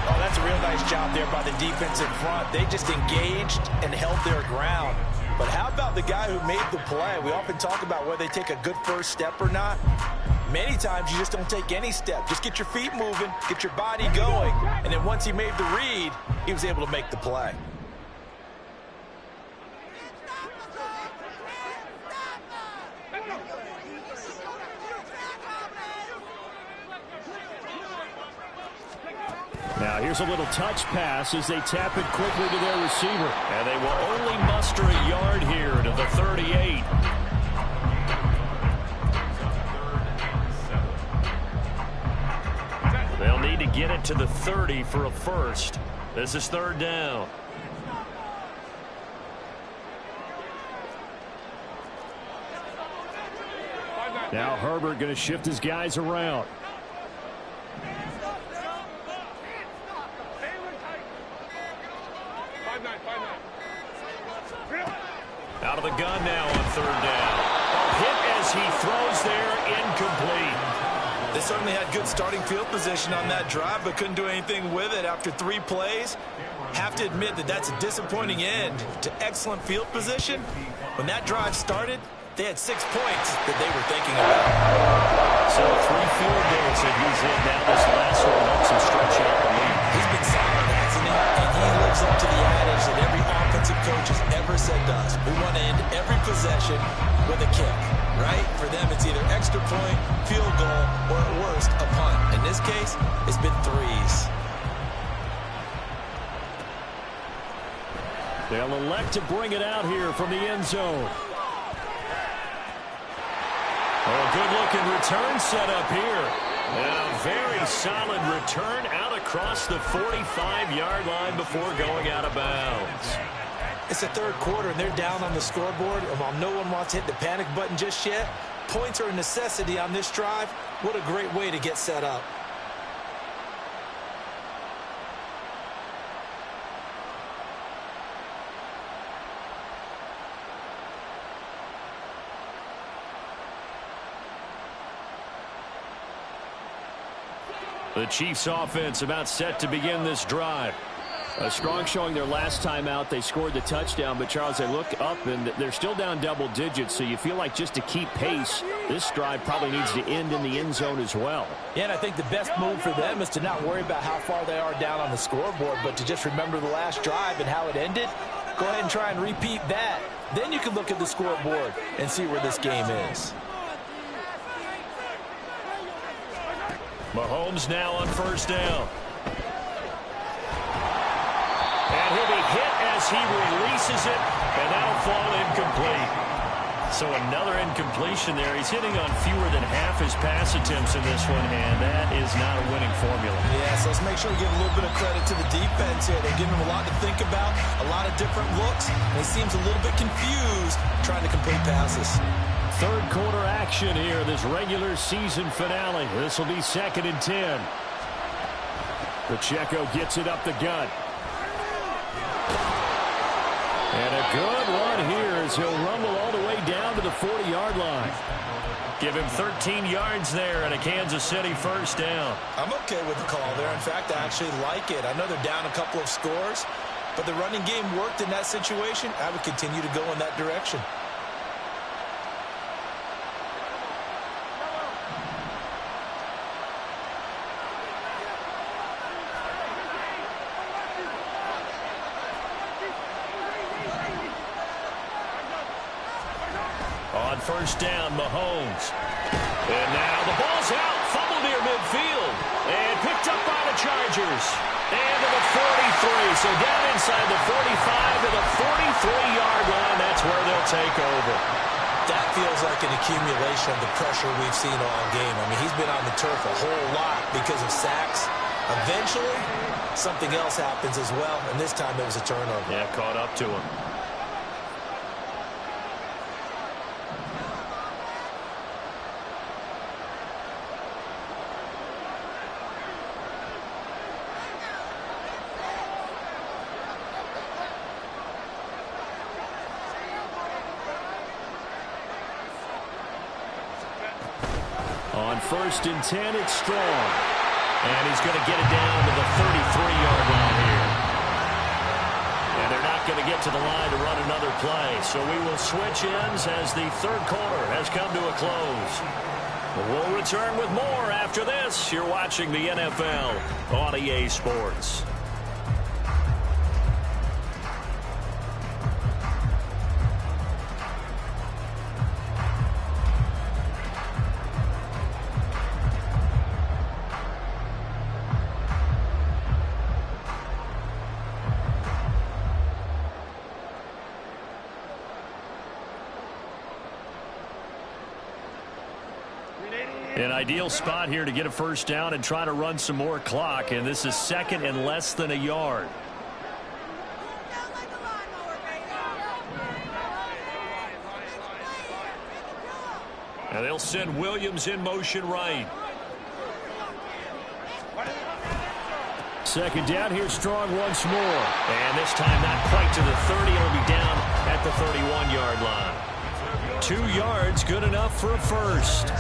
S4: Oh, that's a real nice job there by the defense in front. They just engaged and held their ground. But how about the guy who made the play? We often talk about whether they take a good first step or not. Many times you just don't take any step. Just get your feet moving, get your body going. And then once he made the read, he was able to make the play.
S1: Now here's a little touch pass as they tap it quickly to their receiver.
S2: And they will only muster a yard here to the 38. They'll need to get it to the 30 for a first. This is third down.
S1: Now Herbert going to shift his guys around.
S2: Out of the gun now on third down. A hit as he throws there, incomplete.
S3: They certainly had good starting field position on that drive, but couldn't do anything with it after 3 plays. Have to admit that that's a disappointing end to excellent field position. When that drive started, they had 6 points that they were thinking about.
S2: So 3 field goals that he's in now. This last one helps him stretch out the lead.
S3: He's been solid, hasn't he? And he lives up to the adage that every offensive coach has ever said to us. We want to end every possession with a kick, right? For them, it's either extra point, field goal, or at worst, a punt. In this case, it's been 3s.
S1: They'll elect to bring it out here from the end zone.
S2: Oh, good-looking return set up here. And a very solid return out across the 45-yard line before going out of bounds.
S3: It's the third quarter, and they're down on the scoreboard. And while no one wants to hit the panic button just yet, points are a necessity on this drive. What a great way to get set up.
S1: The Chiefs offense about set to begin this drive. A strong showing their last time out. They scored the touchdown, but Charles, they look up and they're still down double digits, so you feel like just to keep pace, this drive probably needs to end in the end zone as well.
S4: Yeah, and I think the best move for them is to not worry about how far they are down on the scoreboard, but to just remember the last drive and how it ended. Go ahead and try and repeat that. Then you can look at the scoreboard and see where this game is.
S2: Mahomes now on first down. And he'll be hit as he releases it, and that'll fall incomplete. So another incompletion there. He's hitting on fewer than half his pass attempts in this one, and that is not a winning formula.
S3: Yeah, so let's make sure we give a little bit of credit to the defense here. They're giving him a lot to think about, a lot of different looks, and he seems a little bit confused trying to complete passes.
S1: Third quarter action here, this regular season finale. This will be 2nd and 10. Pacheco gets it up the gut. And a good run here as he'll rumble all the way down to the 40-yard line.
S2: Give him 13 yards there and a Kansas City first down.
S3: I'm okay with the call there. In fact, I actually like it. I know they're down a couple of scores, but the running game worked in that situation. I would continue to go in that direction.
S2: On first down, Mahomes. And now the ball's out. Fumble near midfield. And picked up by the Chargers. And to the 43. So down inside the 45 to the 43-yard line. That's where they'll take over.
S3: That feels like an accumulation of the pressure we've seen all game. I mean, he's been on the turf a whole lot because of sacks. Eventually, something else happens as well. And this time it was a turnover.
S2: Yeah, caught up to him.
S1: On 1st and 10, it's Strong. And he's going to get it down to the 33-yard line here. And they're not going to get to the line to run another play. So we will switch ends as the third quarter has come to a close. We'll return with more after this. You're watching the NFL on EA Sports. An ideal spot here to get a first down and try to run some more clock, and this is 2nd and less than a yard. And they'll send Williams in motion right. 2nd down, here's Strong once more. And this time not quite to the 30. It'll be down at the 31-yard line. 2 yards, good enough for a first.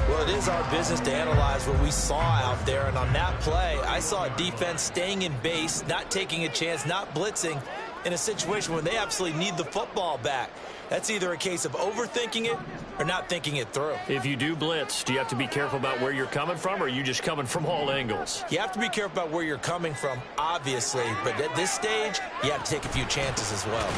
S3: Well, it is our business to analyze what we saw out there. And on that play, I saw a defense staying in base, not taking a chance, not blitzing in a situation where they absolutely need the football back. That's either a case of overthinking it or not thinking it through.
S1: If you do blitz, do you have to be careful about where you're coming from, or are you just coming from all angles?
S3: You have to be careful about where you're coming from, obviously. But at this stage, you have to take a few chances as well.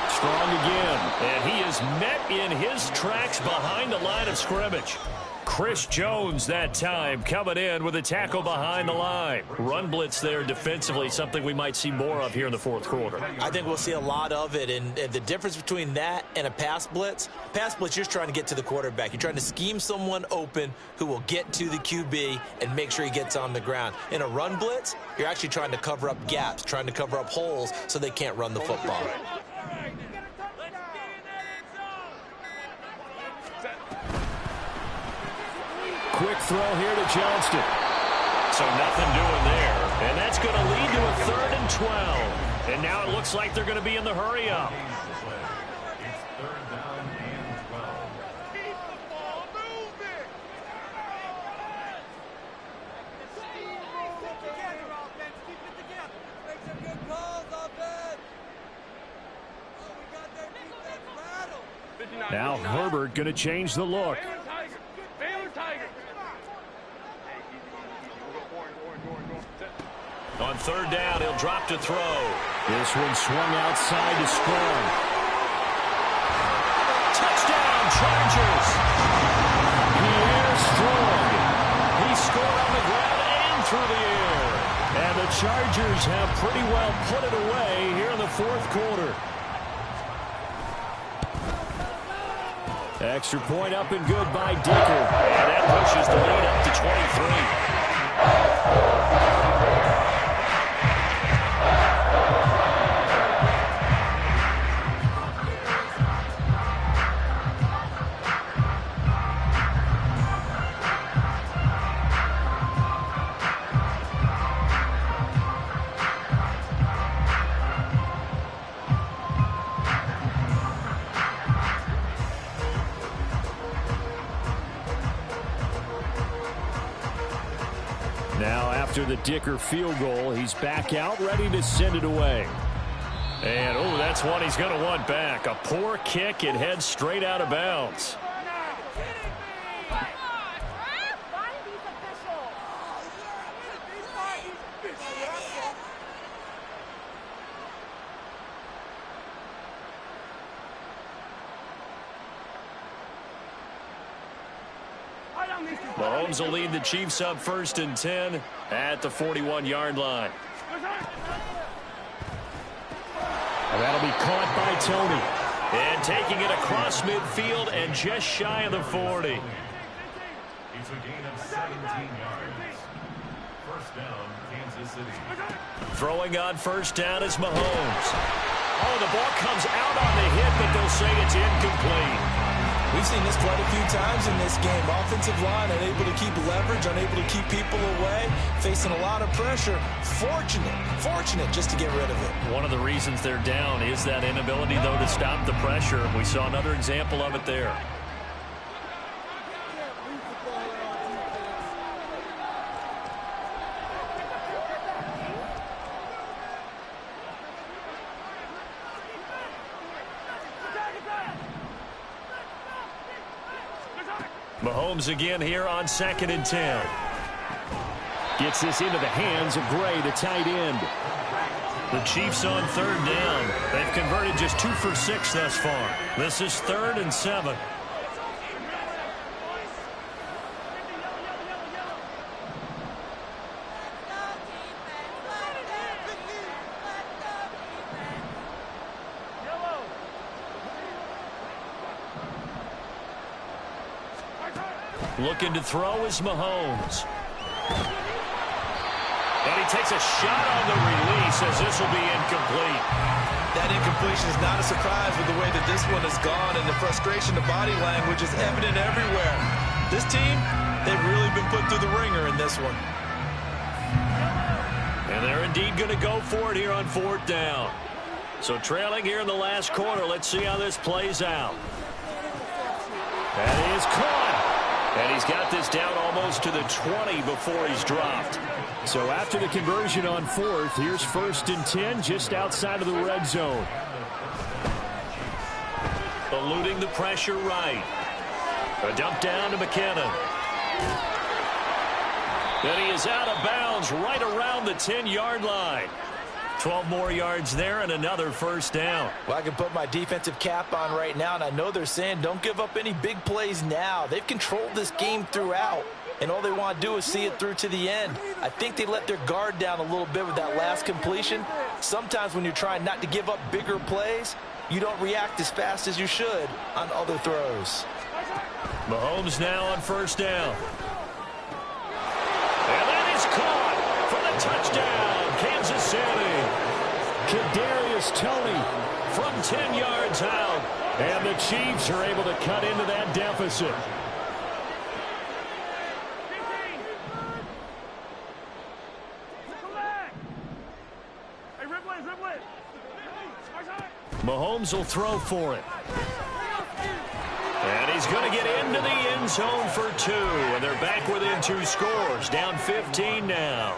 S1: Strong again.
S2: And he is met in his tracks behind the line of scrimmage. Chris Jones that time coming in with a tackle behind the line. Run blitz there defensively, something we might see more of here in the fourth quarter.
S3: I think we'll see a lot of it, and the difference between that and a pass blitz, you're just trying to get to the quarterback. You're trying to scheme someone open who will get to the QB and make sure he gets on the ground. In a run blitz, you're actually trying to cover up gaps, trying to cover up holes so they can't run the football.
S1: Quick throw here to Johnston.
S2: So nothing doing there. And that's going to lead to a 3rd and 12. And now it looks like they're going to be in the hurry-up.
S1: Now Herbert going to change the look.
S2: On 3rd down, he'll drop to throw.
S1: This one swung outside to Strong.
S2: Touchdown, Chargers!
S1: Pierre Strong.
S2: He scored on the ground and through the air.
S1: And the Chargers have pretty well put it away here in the fourth quarter. Extra point up and good by Dicker.
S2: And that pushes the lead up to 23.
S1: Now after the Dicker field goal, he's back out ready to send it away.
S2: And, oh, that's one he's going to want back. A poor kick. It heads straight out of bounds. Mahomes will lead the Chiefs up 1st and 10 at the 41-yard line.
S1: And that'll be caught by Tony.
S2: And taking it across midfield and just shy of the 40.
S6: It's a gain of 17 yards. First down, Kansas City.
S2: Throwing on first down is Mahomes. Oh, the ball comes out on the hit, but they'll say it's incomplete.
S3: We've seen this quite a few times in this game. Offensive line unable to keep leverage, unable to keep people away, facing a lot of pressure. Fortunate just to get rid of it.
S2: One of the reasons they're down is that inability, though, to stop the pressure. We saw another example of it there. Mahomes again here on 2nd and 10.
S1: Gets this into the hands of Gray, the tight end.
S2: The Chiefs on 3rd down. They've converted just 2 for 6 thus far. This is 3rd and 7. Looking to throw is Mahomes. And he takes a shot on the release as this will be incomplete.
S3: That incompletion is not a surprise with the way that this one has gone, and the frustration, the body language is evident everywhere. This team, they've really been put through the ringer in this one.
S2: And they're indeed going to go for it here on 4th down. So trailing here in the last quarter, let's see how this plays out.
S1: That is caught.
S2: And he's got this down almost to the 20 before he's dropped.
S1: So after the conversion on 4th, here's 1st and 10 just outside of the red zone.
S2: Eluding the pressure right. A dump down to McKinnon. Then he is out of bounds right around the 10-yard line. 12 more yards there and another 1st down.
S3: Well, I can put my defensive cap on right now, and I know they're saying don't give up any big plays now. They've controlled this game throughout, and all they want to do is see it through to the end. I think they let their guard down a little bit with that last completion. Sometimes when you're trying not to give up bigger plays, you don't react as fast as you should on other throws.
S2: Mahomes now on 1st down. And that is caught for the touchdown, Kansas City.
S1: Kadarius Toney
S2: from 10 yards out.
S1: And the Chiefs are able to cut into that deficit.
S2: Mahomes will throw for it. And he's going to get into the end zone for 2. And they're back within 2 scores. Down 15 now.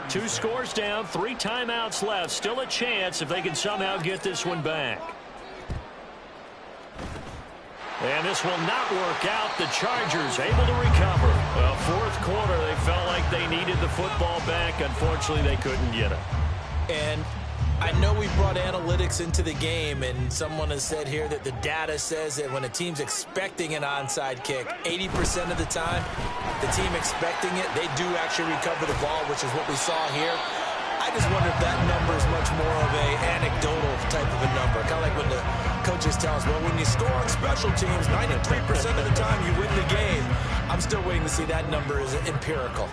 S2: 2 scores down, 3 timeouts left. Still a chance if they can somehow get this one back. And this will not work out. The Chargers able to recover. Well, 4th quarter, they felt like they needed the football back. Unfortunately, they couldn't get it.
S3: And I know we brought analytics into the game, and someone has said here that the data says that when a team's expecting an onside kick, 80% of the time, the team expecting it, they do actually recover the ball, which is what we saw here. I just wonder if that number is much more of a anecdotal type of a number, kind of like when the
S4: coaches tell us, well, when you score on special teams, 93% of the time you win the game. I'm still waiting to see that number is empirical.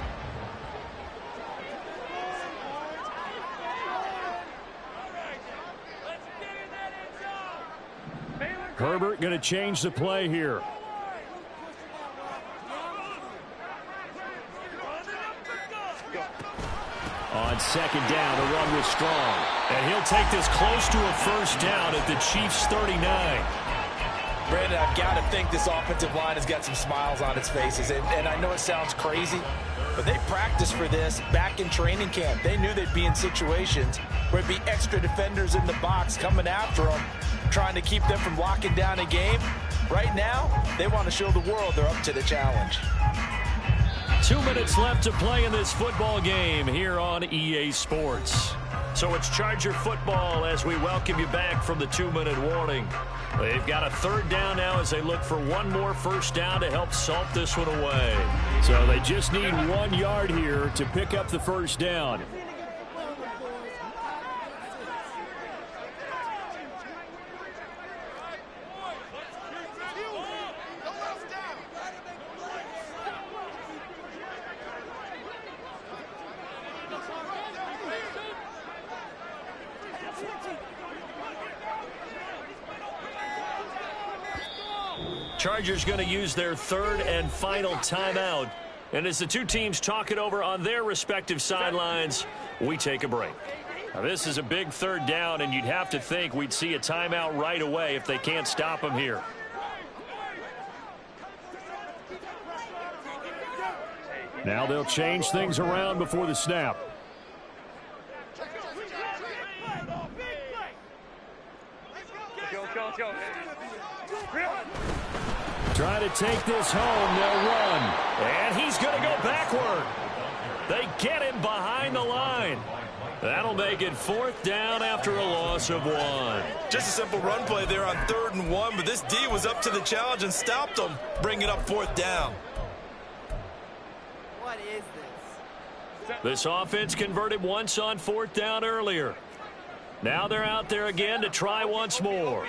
S1: Herbert going to change the play here. On second down, the run was strong.
S2: And he'll take this close to a first down at the Chiefs' 39.
S4: Brandon, I've got to think this offensive line has got some smiles on its faces. And I know it sounds crazy, but they practiced for this back in training camp. They knew they'd be in situations where it'd be extra defenders in the box coming after them, trying to keep them from locking down a game. Right now, they want to show the world they're up to the challenge.
S2: 2 minutes left to play in this football game here on EA Sports. So it's Charger football as we welcome you back from the 2-minute warning. They've got a third down now as they look for one more first down to help salt this one away.
S1: So they just need 1 yard here to pick up the first down.
S2: Chargers going to use their third and final timeout. And as the two teams talk it over on their respective sidelines, we take a break. Now, this is a big third down, and you'd have to think we'd see a timeout right away if they can't stop them here.
S1: Now they'll change things around before the snap. Trying to take this home, they'll run.
S2: And he's going to go backward. They get him behind the line. That'll make it fourth down after a loss of 1.
S3: Just a simple run play there on 3rd and 1, but this D was up to the challenge and stopped them, bringing up 4th down.
S7: What is this?
S2: This offense converted once on 4th down earlier. Now they're out there again to try once more.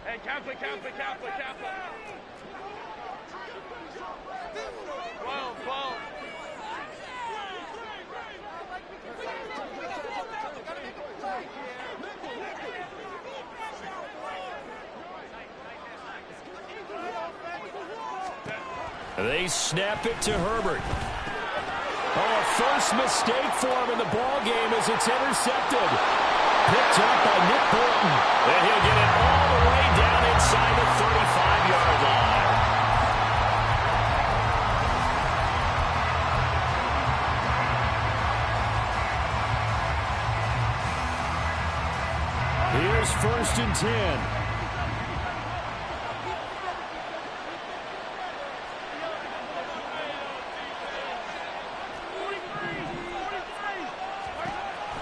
S5: Hey, Kaplan. 12.
S2: They snap it to Herbert.
S1: Oh, first mistake for him in the ball game as it's intercepted. Picked up by Nick Bolton.
S2: And he'll get it all the way down inside the 35-yard line.
S1: Here's 1st and 10.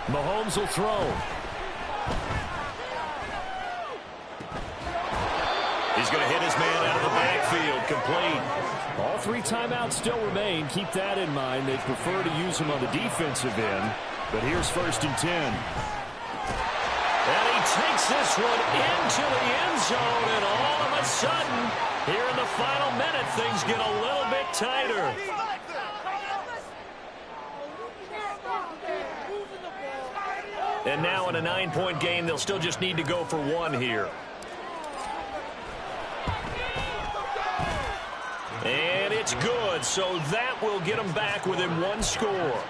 S1: Mahomes will throw.
S2: He's going to hit his man out of the backfield, complete.
S1: All 3 timeouts still remain. Keep that in mind. They prefer to use him on the defensive end. But here's 1st and 10.
S2: And he takes this one into the end zone, and all of a sudden, here in the final minute, things get a little bit tighter. And now in a 9-point game, they'll still just need to go for 1 here. And it's good, so that will get them back within 1 score.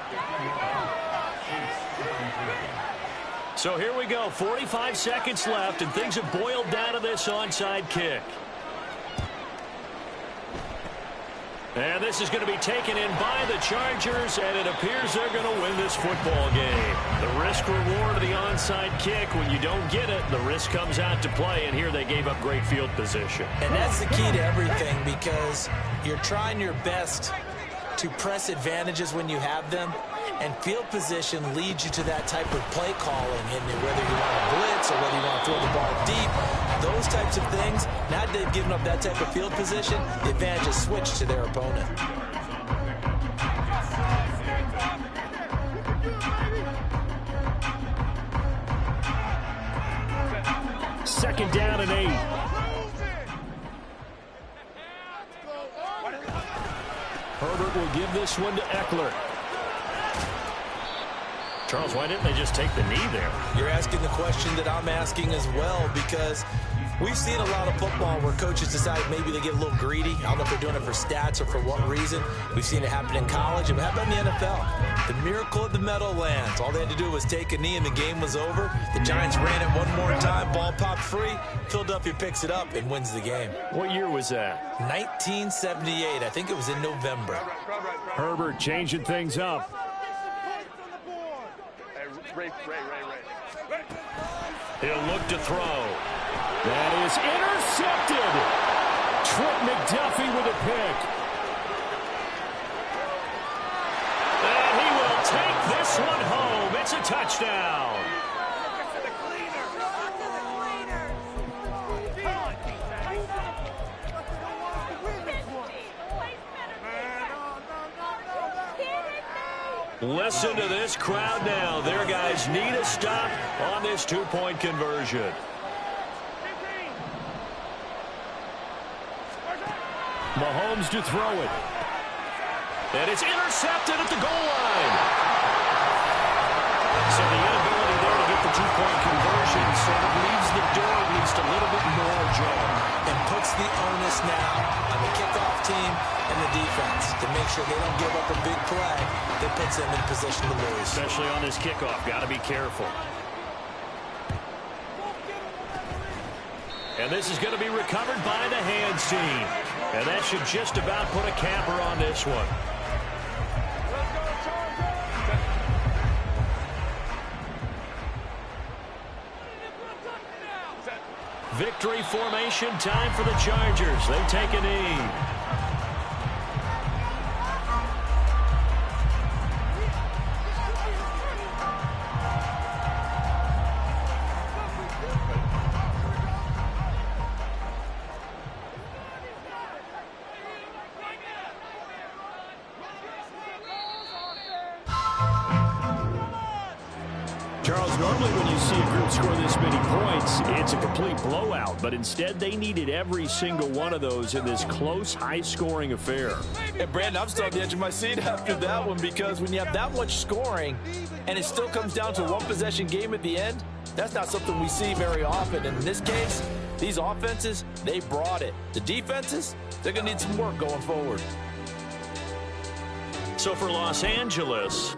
S2: So here we go, 45 seconds left, and things have boiled down to this onside kick. And this is going to be taken in by the Chargers, and it appears they're going to win this football game. The risk-reward of the onside kick, when you don't get it, the risk comes out to play, and here they gave up great field position.
S4: And that's the key to everything, because you're trying your best to press advantages when you have them, and field position leads you to that type of play calling, and whether you want to blitz or whether you want to throw the ball deep, those types of things, now that they've given up that type of field position, the advantage is switched to their opponent.
S1: second down and 8. Herbert will give this one to Eckler.
S2: Charles, why didn't they just take the knee there?
S3: You're asking the question that I'm asking as well, because we've seen a lot of football where coaches decide maybe they get a little greedy. I don't know if they're doing it for stats or for what reason. We've seen it happen in college. And how about in the NFL? The miracle of the Meadowlands. All they had to do was take a knee and the game was over. The Giants ran it one more time. Ball popped free. Philadelphia picks it up and wins the game.
S1: What year was that?
S3: 1978. I think it was in November.
S1: Herbert changing things up.
S5: Ray.
S2: He'll look to throw.
S1: That is intercepted. Trent McDuffie with a pick.
S2: And he will take this one home. It's a touchdown. Listen to this crowd now. Their guys need a stop on this two-point conversion.
S1: Mahomes to throw it.
S2: And it's intercepted at the goal line. So the inability there to get the two-point conversion sort of leaves the door at least a little bit more ajar.
S3: And puts the onus now on the kickoff team and the defense to make sure they don't give up a big play that puts them in position to lose.
S2: Especially on this kickoff. Got to be careful. And this is going to be recovered by the hands team. And that should just about put a capper on this one. Victory formation time for the Chargers. They take a knee.
S1: Charles, normally when you see a group score this many points, it's a complete blowout. But instead, they needed every single one of those in this close, high-scoring affair.
S3: And Brandon, I'm still on the edge of my seat after that one, because when you have that much scoring and it still comes down to a one-possession game at the end, that's not something we see very often. And in this case, these offenses, they brought it. The defenses, they're going to need some work going forward.
S2: So for Los Angeles,